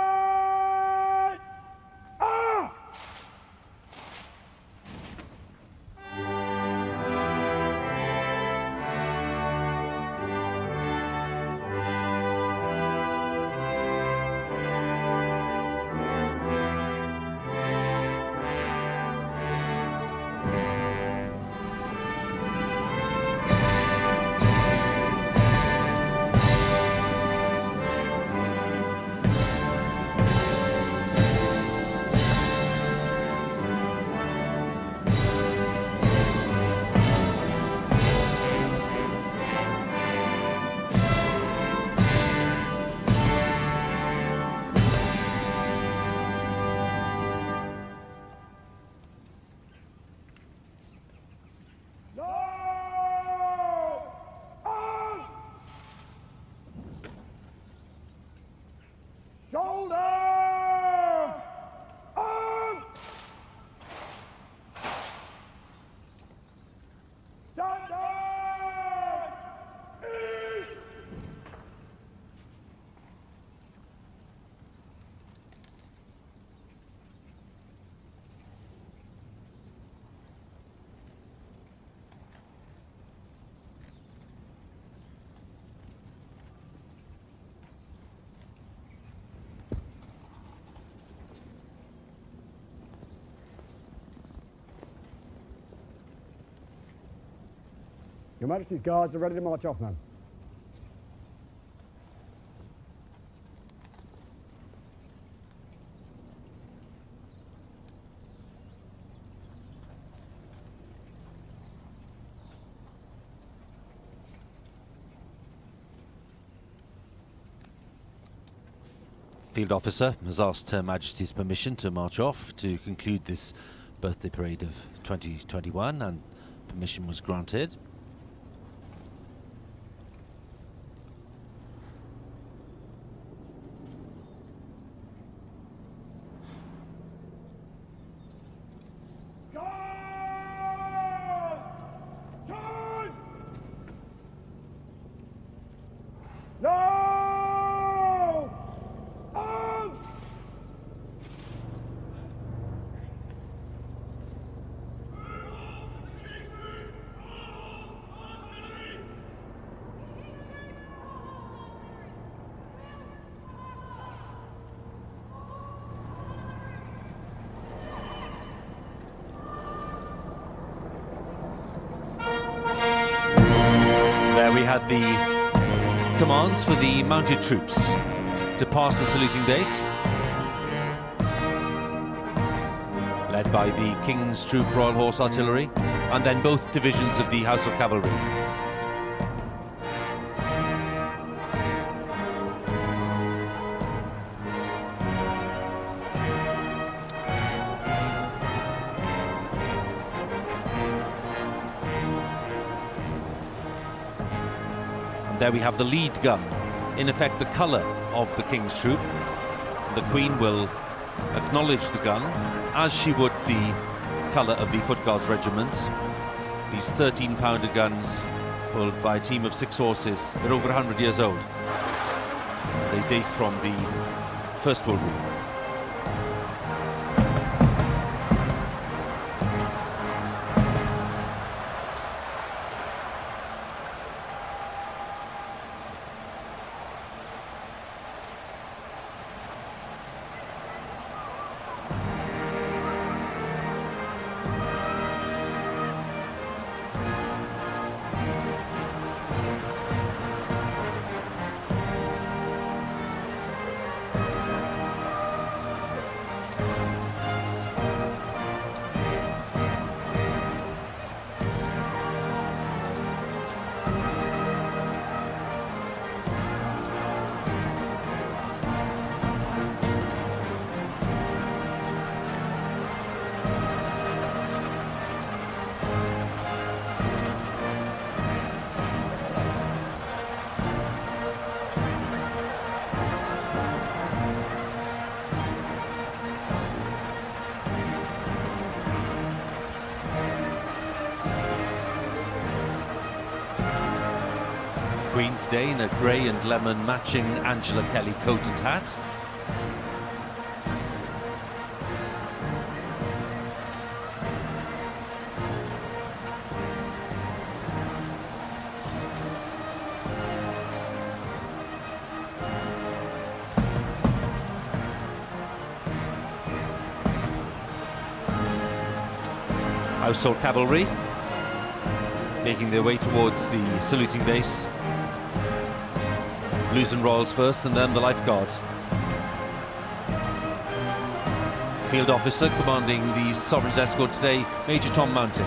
Your Majesty's Guards are ready to march off, man. Field officer has asked Her Majesty's permission to march off to conclude this birthday parade of 2021, and permission was granted. There we had the commands for the mounted troops to pass the saluting base, led by the King's Troop Royal Horse Artillery, and then both divisions of the Household Cavalry. There we have the lead gun, in effect the colour of the King's Troop. The Queen will acknowledge the gun, as she would the colour of the Foot Guards regiments. These 13-pounder guns, pulled by a team of 6 horses, they're over 100 years old. They date from the First World War. Queen today in a grey and lemon matching Angela Kelly coat and hat. Household Cavalry making their way towards the saluting base. Blues and Royals first, and then the Lifeguards. Field Officer commanding the Sovereign's escort today, Major Tom Mountain.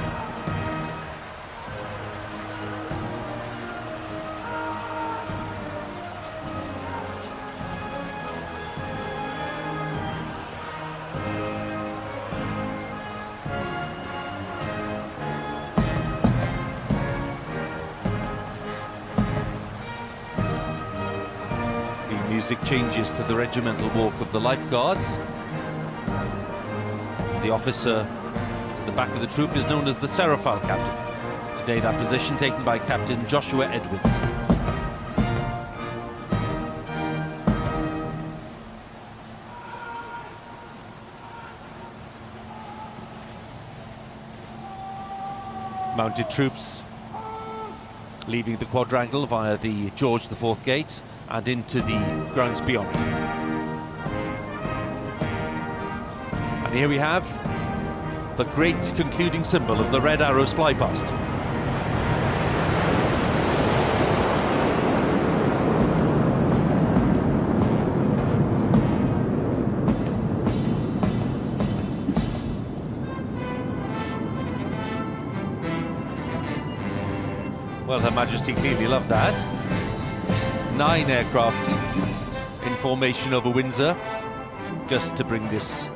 Music changes to the regimental walk of the Lifeguards. The officer to the back of the troop is known as the Serafal Captain. Today that position taken by Captain Joshua Edwards. Mounted troops leaving the quadrangle via the George IV gate and into the grounds beyond. And here we have the great concluding symbol of the Red Arrows flypast. Well, Her Majesty clearly loved that. 9 aircraft in formation over Windsor, just to bring this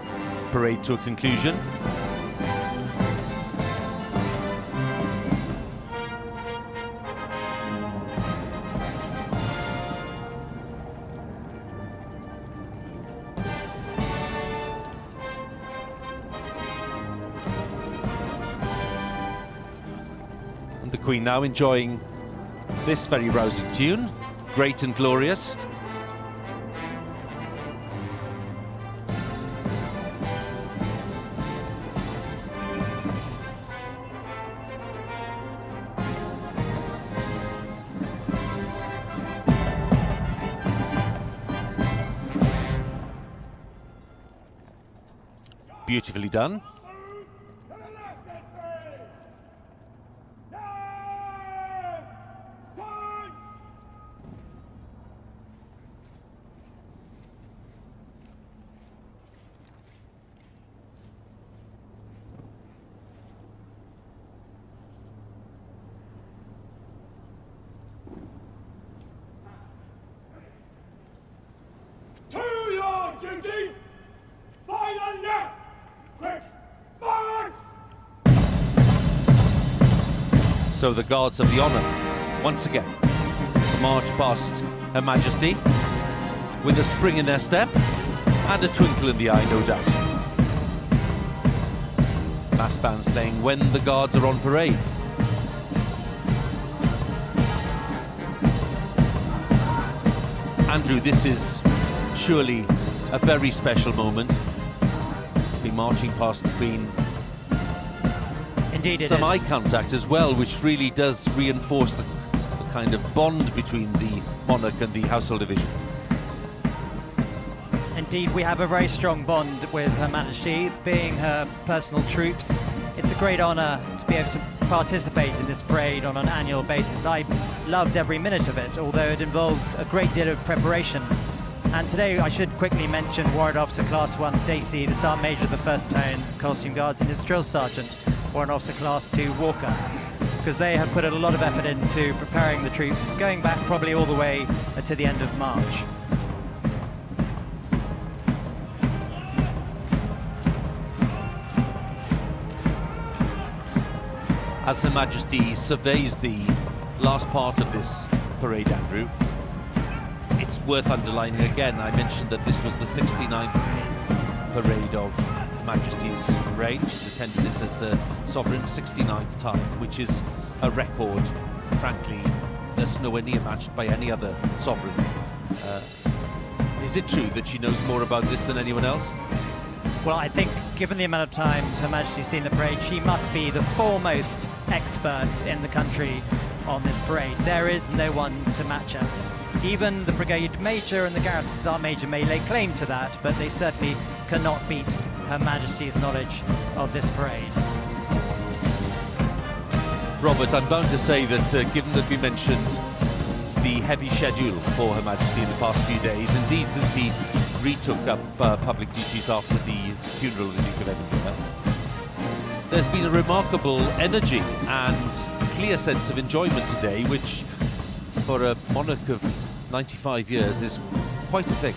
parade to a conclusion. And the Queen now enjoying this very rousing tune. Great and glorious. Beautifully done. Duties! By the left! Quick march! So the Guards of the Honour, once again, march past Her Majesty with a spring in their step and a twinkle in the eye, no doubt. Mass bands playing when the Guards are on parade. Andrew, this is surely a very special moment. Be marching past the Queen. Indeed it Some is. eye contact as well, which really does reinforce the kind of bond between the monarch and the household division. Indeed, we have a very strong bond with Her Majesty, being her personal troops. It's a great honour to be able to participate in this parade on an annual basis. I loved every minute of it, although it involves a great deal of preparation. And today I should quickly mention Warrant Officer Class 1 Dacey, the Sergeant Major of the 1st Battalion Costume Guards, and his Drill Sergeant, Warrant Officer Class 2 Walker, because they have put a lot of effort into preparing the troops, going back probably all the way to the end of March. As Her Majesty surveys the last part of this parade, Andrew, it's worth underlining again, I mentioned that this was the 69th parade of Her Majesty's reign. She's attended this as a sovereign 69th time, which is a record, frankly, that's nowhere near matched by any other sovereign. Is it true that she knows more about this than anyone else? Well, I think given the amount of times Her Majesty's seen the parade, she must be the foremost expert in the country on this parade. There is no one to match her. Even the Brigade Major and the Garrison Sergeant Major may lay claim to that, but they certainly cannot beat Her Majesty's knowledge of this parade. Robert, I'm bound to say that given that we mentioned the heavy schedule for Her Majesty in the past few days, indeed since he retook up public duties after the funeral of the Duke of Edinburgh, there's been a remarkable energy and clear sense of enjoyment today, which for a monarch of 95 years is quite a thing.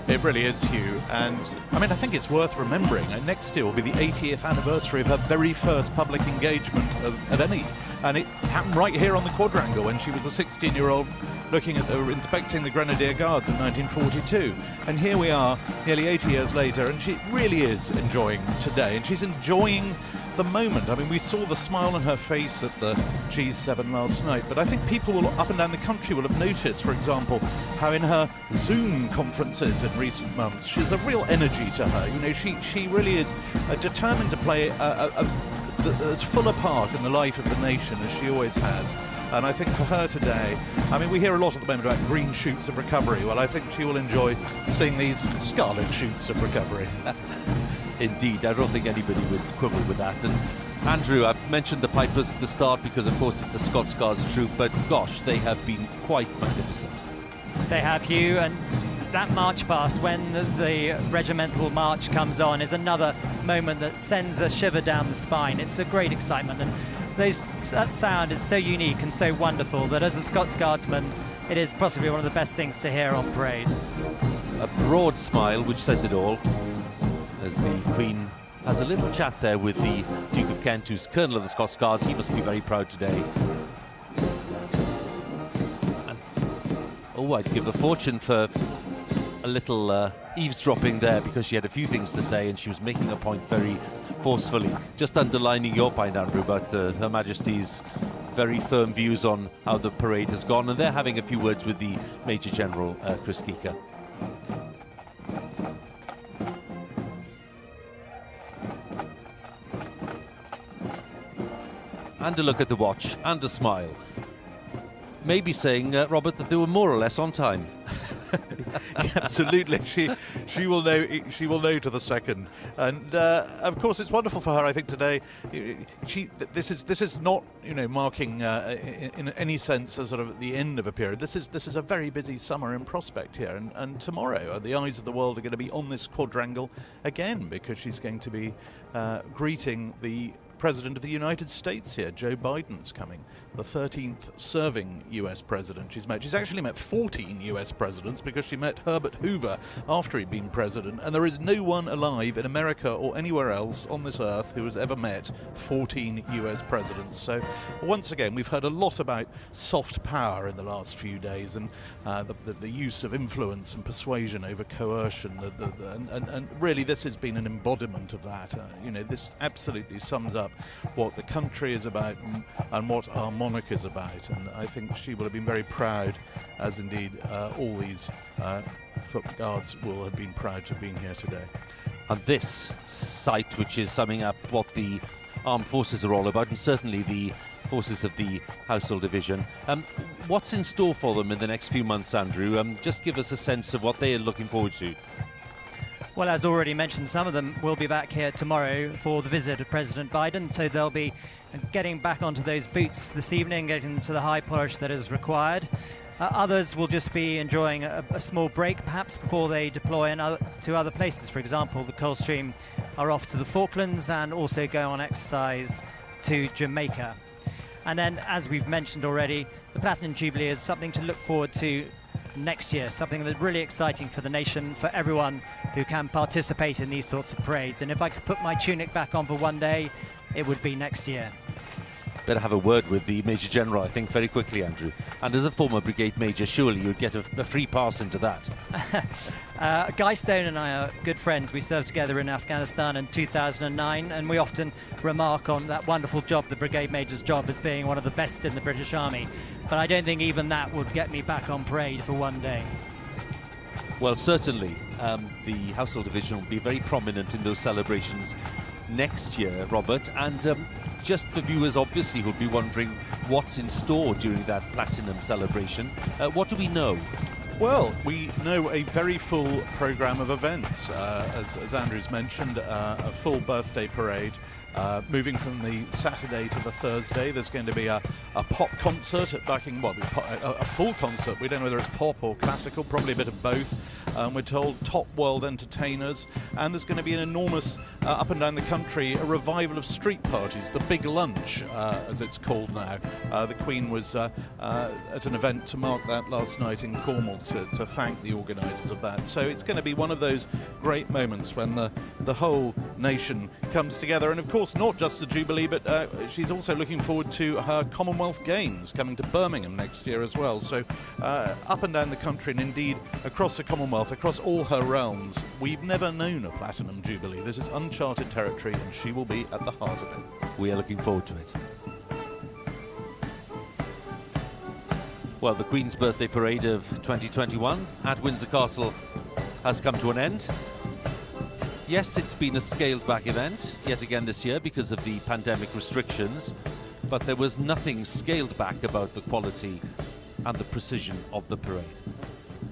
It really is, Huw, and I mean, I think it's worth remembering. Next year will be the 80th anniversary of her very first public engagement of any, and it happened right here on the Quadrangle when she was a 16-year-old looking at inspecting the Grenadier Guards in 1942. And here we are, nearly 80 years later, and she really is enjoying today, and she's enjoying the moment. I mean, we saw the smile on her face at the G7 last night, but I think people will, up and down the country will have noticed, for example, how in her Zoom conferences in recent months, she's a real energy to her. You know, she really is determined to play as full a part in the life of the nation as she always has. And I think for her today, I mean, we hear a lot at the moment about green shoots of recovery. Well, I think she will enjoy seeing these scarlet shoots of recovery. Indeed, I don't think anybody would quibble with that. And Andrew, I've mentioned the Pipers at the start because, of course, it's a Scots Guards troop, but gosh, they have been quite magnificent. They have, Huw, and that march past when the regimental march comes on is another moment that sends a shiver down the spine. It's a great excitement, and that sound is so unique and so wonderful that as a Scots Guardsman, it is possibly one of the best things to hear on parade. A broad smile, which says it all, as the Queen has a little chat there with the Duke of Kent, who's Colonel of the Scots Guards. He must be very proud today. And, oh, I'd give a fortune for a little eavesdropping there, because she had a few things to say and she was making a point very forcefully, just underlining your point, Andrew, about Her Majesty's very firm views on how the parade has gone, and they're having a few words with the Major General, Chris Geeker. And a look at the watch and a smile. Maybe saying, Robert, that they were more or less on time. Absolutely, she will know. She will know to the second, and of course, it's wonderful for her. I think today, this is not, you know, marking in any sense a sort of the end of a period. This is a very busy summer in prospect here, and tomorrow the eyes of the world are going to be on this quadrangle again, because she's going to be greeting the President of the United States here. Joe Biden's coming, the 13th serving US president she's met. She's actually met 14 US presidents, because she met Herbert Hoover after he'd been president, and there is no one alive in America or anywhere else on this earth who has ever met 14 US presidents. So once again, we've heard a lot about soft power in the last few days, and the use of influence and persuasion over coercion, and really this has been an embodiment of that. You know, this absolutely sums up what the country is about and what our monarch is about, and I think she will have been very proud, as indeed all these foot guards will have been proud to have been here today. And this site, which is summing up what the armed forces are all about, and certainly the forces of the Household Division. What's in store for them in the next few months, Andrew? Just give us a sense of what they are looking forward to. Well, as already mentioned, some of them will be back here tomorrow for the visit of President Biden, so they'll be getting back onto those boots this evening, getting to the high polish that is required. Others will just be enjoying a small break, perhaps, before they deploy to other places. For example, the Coldstream are off to the Falklands and also go on exercise to Jamaica. And then, as we've mentioned already, the Platinum Jubilee is something to look forward to next year, something that's really exciting for the nation, for everyone who can participate in these sorts of parades. And if I could put my tunic back on for one day, it would be next year. Better have a word with the Major General, I think, very quickly, Andrew. And as a former Brigade Major, surely you'd get a free pass into that. Guy Stone and I are good friends. We served together in Afghanistan in 2009, and we often remark on that wonderful job, the Brigade Major's job, as being one of the best in the British Army. But I don't think even that would get me back on parade for one day. Well, certainly the Household Division will be very prominent in those celebrations next year, Robert. And just for viewers, obviously, who'll be wondering what's in store during that Platinum celebration, what do we know? Well, we know a very full programme of events. As Andrew's mentioned, a full birthday parade. Moving from the Saturday to the Thursday, there's going to be a pop concert at Buckingham. Well, a full concert. We don't know whether it's pop or classical, probably a bit of both. We're told top world entertainers, and there's going to be an enormous, up and down the country, a revival of street parties, the Big Lunch, as it's called now. The Queen was at an event to mark that last night in Cornwall to thank the organisers of that. So it's going to be one of those great moments when the whole nation comes together. And of course, not just the Jubilee, but she's also looking forward to her Commonwealth Games coming to Birmingham next year as well. So up and down the country, and indeed across the Commonwealth, across all her realms, we've never known a Platinum Jubilee. This is uncharted territory, and she will be at the heart of it. We are looking forward to it. Well, the Queen's Birthday Parade of 2021 at Windsor Castle has come to an end. Yes, it's been a scaled-back event, yet again this year, because of the pandemic restrictions, but there was nothing scaled back about the quality and the precision of the parade.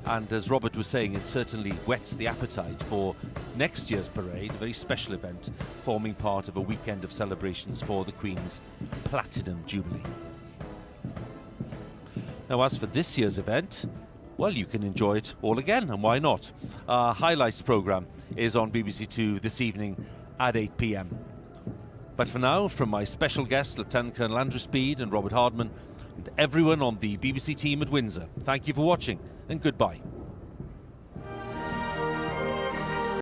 And as Robert was saying, it certainly whets the appetite for next year's parade, a very special event, forming part of a weekend of celebrations for the Queen's Platinum Jubilee. Now, as for this year's event, well, you can enjoy it all again, and why not? Our highlights programme is on BBC Two this evening at 8 p.m. But for now, from my special guests, Lieutenant Colonel Andrew Speed and Robert Hardman, and everyone on the BBC team at Windsor, thank you for watching, and goodbye.